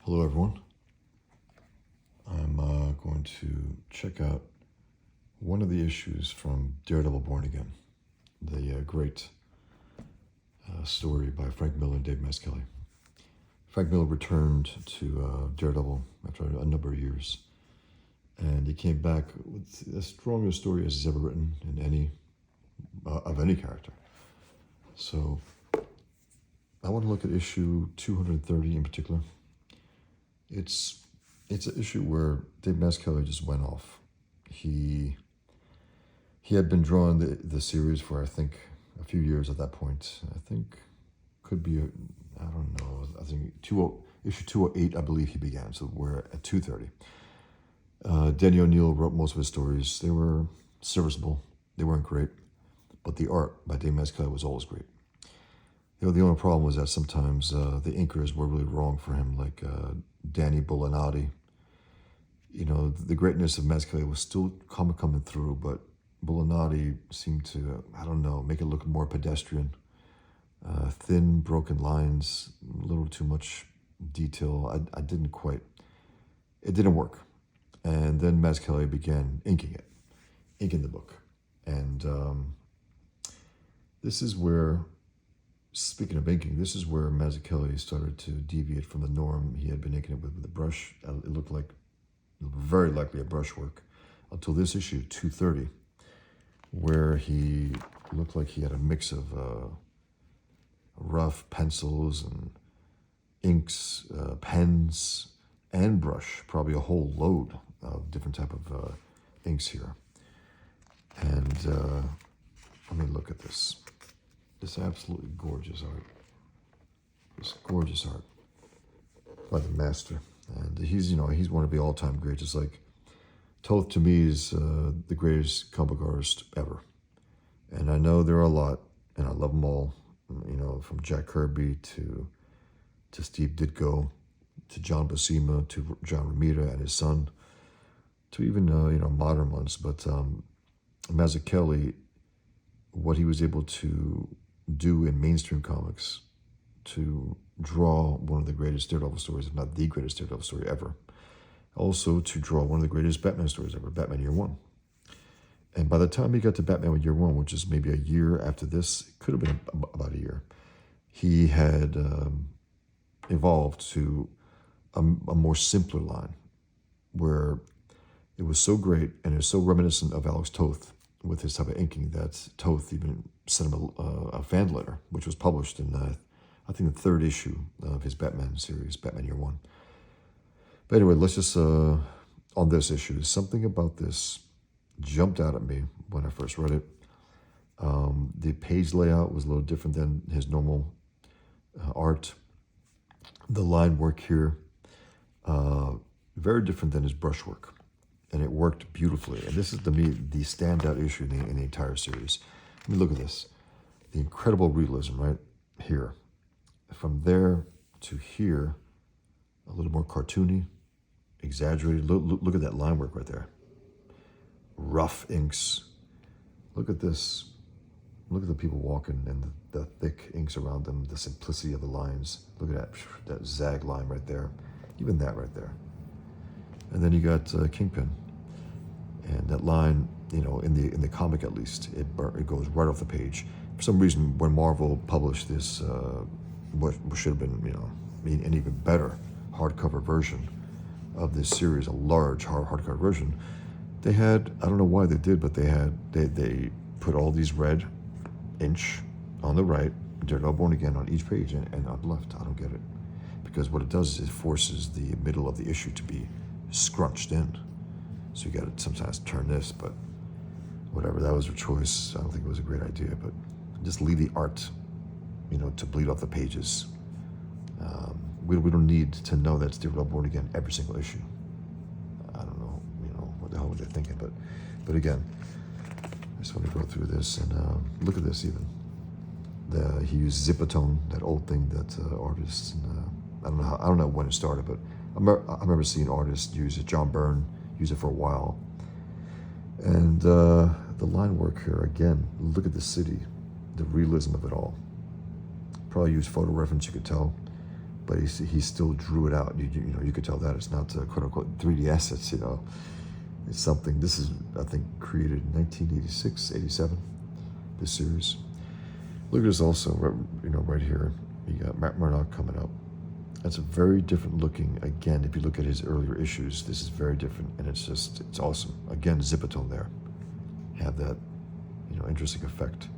Hello, everyone. I'm going to check out one of the issues from Daredevil Born Again, the great story by Frank Miller and David Mazzucchelli. Frank Miller returned to Daredevil after a number of years, and he came back with as strong a story as he's ever written in any character. So I want to look at issue 230 in particular. It's an issue where Dave Mazzucchelli just went off. He had been drawing the series for, I think, a few years at that point. I think could be, I don't know, I think issue 208, I believe he began, so we're at 230. Danny O'Neill wrote most of his stories. They were serviceable. They weren't great, but the art by Dave Mazzucchelli was always great. The only problem was that sometimes the inkers were really wrong for him, like Danny Bulanati. The greatness of Mazzucchelli was still coming through, but Bulanati seemed to, I don't know, make it look more pedestrian. Thin, broken lines, a little too much detail. It didn't work. And then Mazzucchelli began inking the book. And this is where, speaking of inking, this is where Mazzucchelli started to deviate from the norm. He had been inking it with a brush. It looked like very likely a brushwork until this issue, 230, where he looked like he had a mix of rough pencils and inks, pens, and brush, probably a whole load of different type of inks here. And let me look at this. This absolutely gorgeous art. This gorgeous art by the master. And he's one of the all-time greats. Just like Toth, to me, is the greatest comic book artist ever. And I know there are a lot, and I love them all. From Jack Kirby to Steve Ditko, to John Buscema, to John Romita and his son, to even modern ones. But Mazzucchelli, what he was able to do in mainstream comics, to draw one of the greatest Daredevil stories, if not the greatest Daredevil story ever. Also to draw one of the greatest Batman stories ever, Batman Year One. And by the time he got to Batman Year One, which is maybe a year after this, it could have been about a year, he had evolved to a more simpler line, where it was so great and it was so reminiscent of Alex Toth with his type of inking that Toth even sent him a fan letter, which was published in, I think, the third issue of his Batman series, Batman Year One. But anyway, let's just, on this issue, something about this jumped out at me when I first read it. The page layout was a little different than his normal art. The line work here, very different than his brushwork. And it worked beautifully. And this is, to me, the standout issue in the entire series. I mean, look at this. The incredible realism right here. From there to here, a little more cartoony, exaggerated. Look at that line work right there. Rough inks. Look at this. Look at the people walking and the thick inks around them, the simplicity of the lines. Look at that zag line right there. Even that right there. And then you got Kingpin. And that line, in the comic at least, it goes right off the page. For some reason, when Marvel published this, what should have been, an even better hardcover version of this series, a large hardcover version, they had, I don't know why they did, but they put all these red inch on the right, Daredevil Born Again on each page, and on the left. I don't get it. Because what it does is it forces the middle of the issue to be scrunched in. So you got to sometimes turn this, but whatever, that was their choice. I don't think it was a great idea, but just leave the art, to bleed off the pages. We don't need to know that's Daredevil Born Again every single issue. I don't know, what the hell were they thinking, but again, I just want to go through this and look at this even. He used Zipatone, that old thing that artists, I don't know when it started, but I remember seeing artists use it. John Byrne used it for a while. And the line work here, again, look at the city, the realism of it all. Probably used photo reference, you could tell. but he still drew it out. You know, you could tell that it's not quote unquote 3D assets. You know, it's something. This is, I think, created in 1986, 87. This series. Look at this also. You know, right here, you got Matt Murdock coming up. That's a very different looking. Again, if you look at his earlier issues, this is very different, and it's awesome. Again, Zipatone there, have that, you know, interesting effect.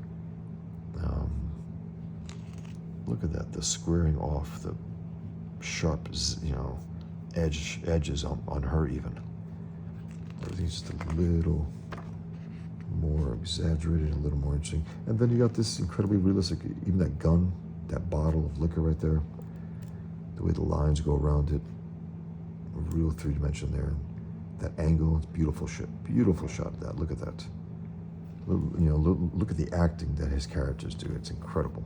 Look at that, the squaring off, the sharp, you know, edges on her even. Everything's just a little more exaggerated, a little more interesting. And then you got this incredibly realistic, even that gun, that bottle of liquor right there, the way the lines go around it, a real 3D there. That angle, it's beautiful shot of that. Look at that. You know, look at the acting that his characters do. It's incredible.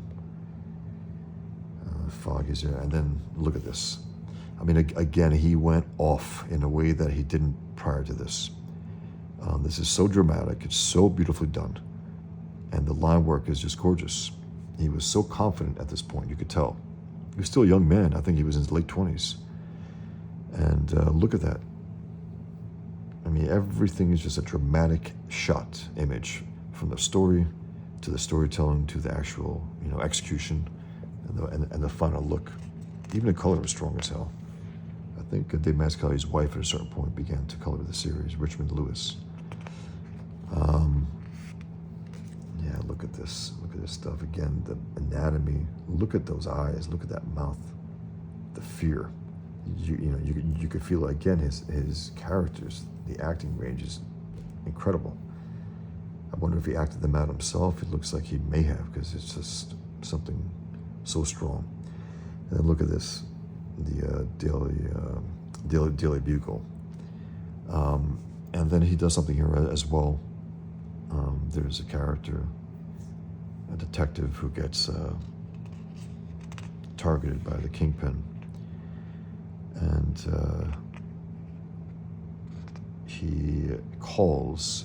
Fog is there, and then look at this. I mean, again, he went off in a way that he didn't prior to this. This is so dramatic. It's so beautifully done, and the line work is just gorgeous. He was so confident at this point. You could tell. He was still a young man. I think he was in his late 20s. And look at that. I mean, everything is just a dramatic shot image, from the story to the storytelling to the actual, you know, execution and the final look. Even the color was strong as hell. I think David Mazzucchelli's wife at a certain point began to color the series, Richmond Lewis. Yeah, look at this. Look at this stuff again. The anatomy. Look at those eyes. Look at that mouth. The fear. You know, you could feel again his characters. The acting range is incredible. I wonder if he acted them out himself. It looks like he may have, because it's just something so strong. And then look at this, the Daily Bugle. And then he does something here as well. There's a character, a detective who gets targeted by the Kingpin. And he calls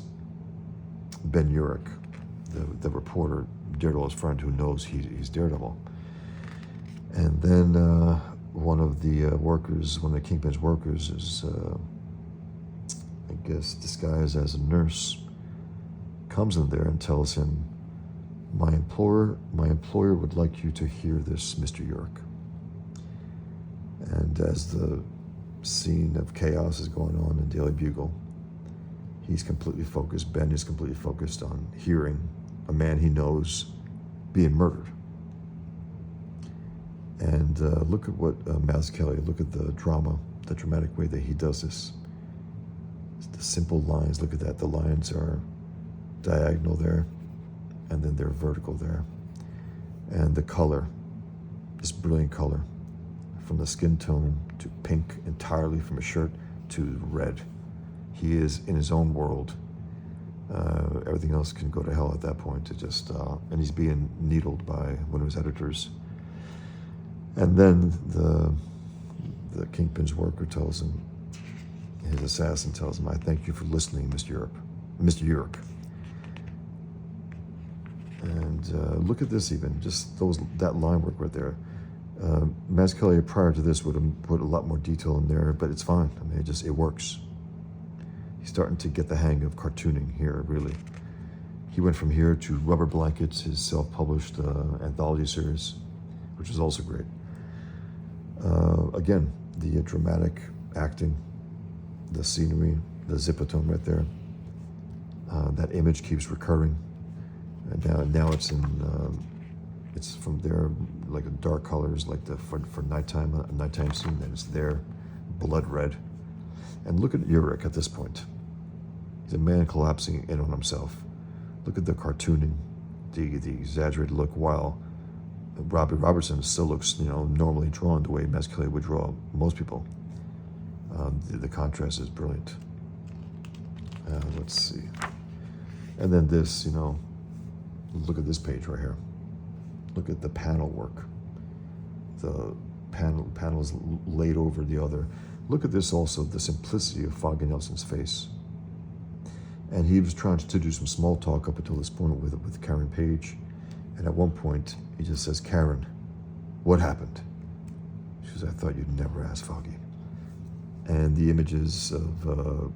Ben Urich, the reporter, Daredevil's friend, who knows he's Daredevil. And then one of the workers, one of the Kingpin's workers, is, I guess, disguised as a nurse, comes in there and tells him, my employer would like you to hear this, Mr. Urich. And as the scene of chaos is going on in Daily Bugle, he's completely focused. Ben is completely focused on hearing a man he knows being murdered. And look at what Mazzucchelli, look at the drama, the dramatic way that he does this. The simple lines, look at that. The lines are diagonal there, and then they're vertical there. And the color, this brilliant color, from the skin tone to pink entirely from his shirt to red. He is in his own world. Everything else can go to hell at that point. It just and he's being needled by one of his editors. And then the Kingpin's worker tells him, his assassin tells him, I thank you for listening, Mr. Urich. And look at this even, just that line work right there. Mazzucchelli prior to this would have put a lot more detail in there, but it's fine. I mean, it works. He's starting to get the hang of cartooning here, really. He went from here to Rubber Blankets, his self-published anthology series, which is also great. Again, the dramatic acting, the scenery, the Zipatone right there. That image keeps recurring. And now it's in, it's from there, like the dark colors, like for nighttime, a nighttime scene, then it's there, blood red. And look at Urich at this point. He's a man collapsing in on himself. Look at the cartooning, the exaggerated look, while Robbie Robertson still looks, normally drawn the way Mazzucchelli would draw most people. The contrast is brilliant. Let's see. And then this, look at this page right here. Look at the panel work. The panel is laid over the other. Look at this also, the simplicity of Foggy Nelson's face. And he was trying to do some small talk up until this point with Karen Page. And at one point, he just says, Karen, what happened? She I thought you'd never ask, Foggy. And the images of,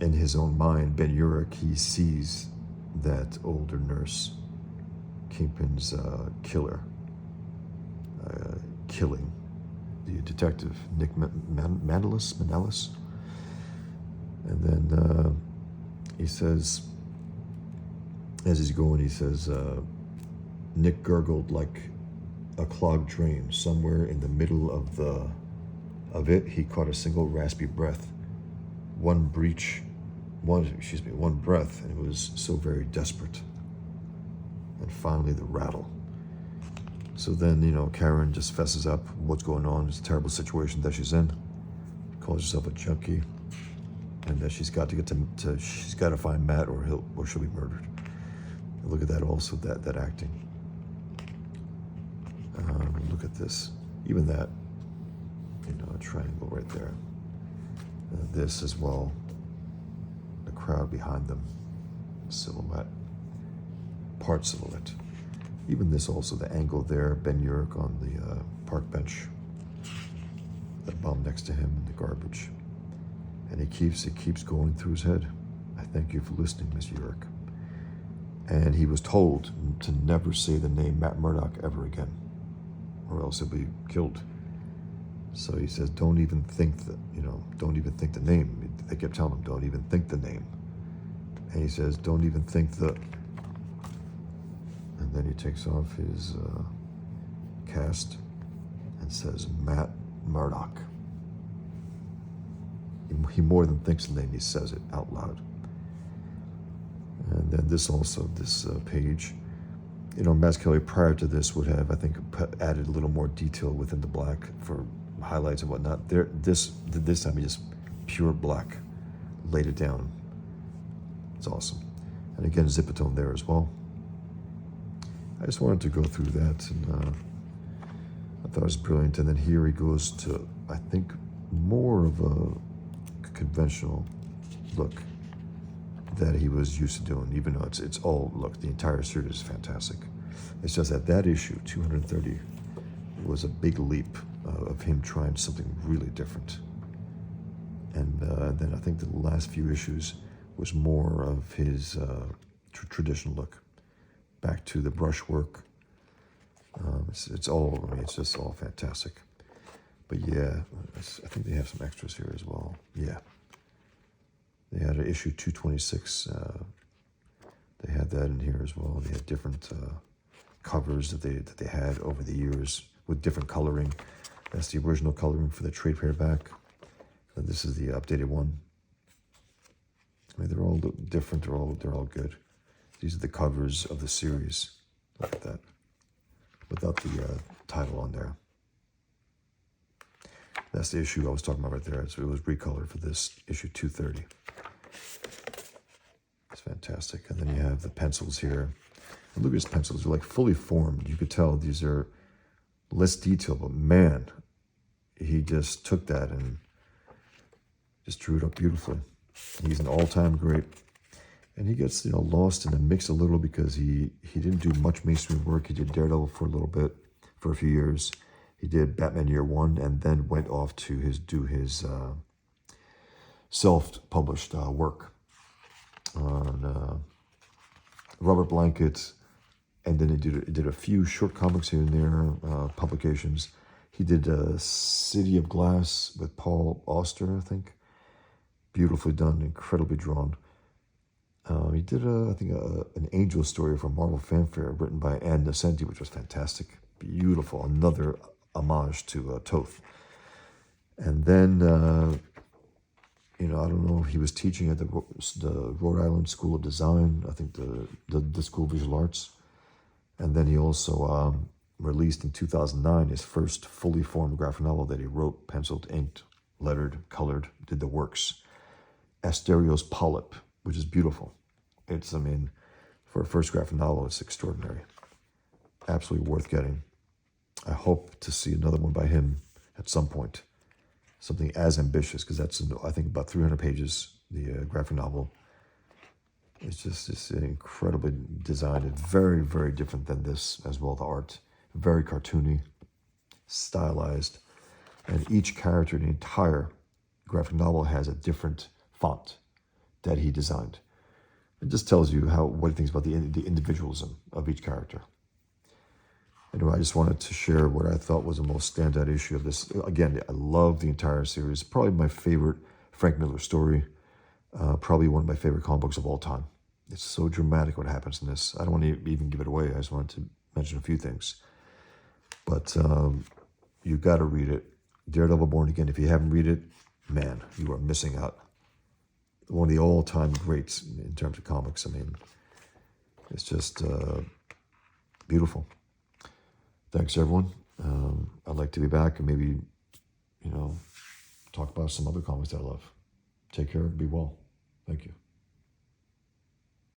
in his own mind, Ben Urich, he sees that older nurse, Kingpin's killer, killing the detective, Nick Manalis. And then he says, as he's going, he says, Nick gurgled like a clogged drain. Somewhere in the middle of it, he caught a single raspy breath. One breath, and it was so very desperate. And finally, the rattle. So then, Karen just fesses up what's going on. It's a terrible situation that she's in. Calls herself a junkie, and that she's got to she's got to find Matt, or she'll be murdered. And look at that, also that acting. Look at this, even that, a triangle right there. This as well. The crowd behind them, silhouette, part silhouette. Even this also, the angle there, Ben Urich on the park bench, the bum next to him in the garbage. And it keeps going through his head. I thank you for listening, Miss Urich. And he was told to never say the name Matt Murdock ever again, or else he'll be killed. So he says, don't even think don't even think the name. They kept telling him, don't even think the name. And he says, don't even think the... And then he takes off his cast and says, Matt Murdock. He more than thinks the name, he says it out loud. And then this page, Mazzucchelli prior to this would have, I think, added a little more detail within the black for highlights and whatnot. This time he just pure black, laid it down. It's awesome. And again, Zipatone there as well. I just wanted to go through that, and I thought it was brilliant. And then here he goes to, I think, more of a conventional look that he was used to doing, even though it's all, look, the entire series is fantastic. It's just that issue, 230, was a big leap of him trying something really different. And then I think the last few issues was more of his traditional look, back to the brushwork. It's just all fantastic. But yeah, I think they have some extras here as well. Yeah. They had an issue 226. They had that in here as well. They had different covers that they had over the years with different coloring. That's the original coloring for the trade paperback. And this is the updated one. I mean, they're all different. They're all good. These are the covers of the series. Look at that, without the title on there. That's the issue I was talking about right there. So it was recolored for this issue 230. It's fantastic. And then you have the pencils here. And look at his pencils. They're like fully formed. You could tell these are less detailed, but man, he just took that and just drew it up beautifully. He's an all-time great. And he gets, lost in the mix a little because he didn't do much mainstream work. He did Daredevil for a little bit, for a few years. He did Batman Year One, and then went off to do his self-published work on Rubber Blanket, and then he did a few short comics here and there, publications. He did City of Glass with Paul Auster, I think. Beautifully done, incredibly drawn. He did, I think, an Angel story from Marvel Fanfare written by Ann Nocenti, which was fantastic. Beautiful. Another homage to Toth. And then, I don't know if he was teaching at the Rhode Island School of Design, I think the School of Visual Arts. And then he also released in 2009 his first fully formed graphic novel that he wrote, penciled, inked, lettered, colored, did the works. Asterios Polyp, which is beautiful. It's, for a first graphic novel, it's extraordinary. Absolutely worth getting. I hope to see another one by him at some point. Something as ambitious, because that's, I think, about 300 pages, the graphic novel. It's incredibly designed and very, very different than this as well, the art. Very cartoony, stylized. And each character in the entire graphic novel has a different font that he designed. It just tells you what he thinks about the individualism of each character. Anyway, I just wanted to share what I thought was the most standout issue of this. Again, I love the entire series. Probably my favorite Frank Miller story. Probably one of my favorite comic books of all time. It's so dramatic what happens in this. I don't want to even give it away. I just wanted to mention a few things. But you got to read it. Daredevil Born Again. If you haven't read it, man, you are missing out. One of the all-time greats in terms of comics. I mean, it's just beautiful. Thanks, everyone. I'd like to be back and maybe, talk about some other comics that I love. Take care. Be well. Thank you.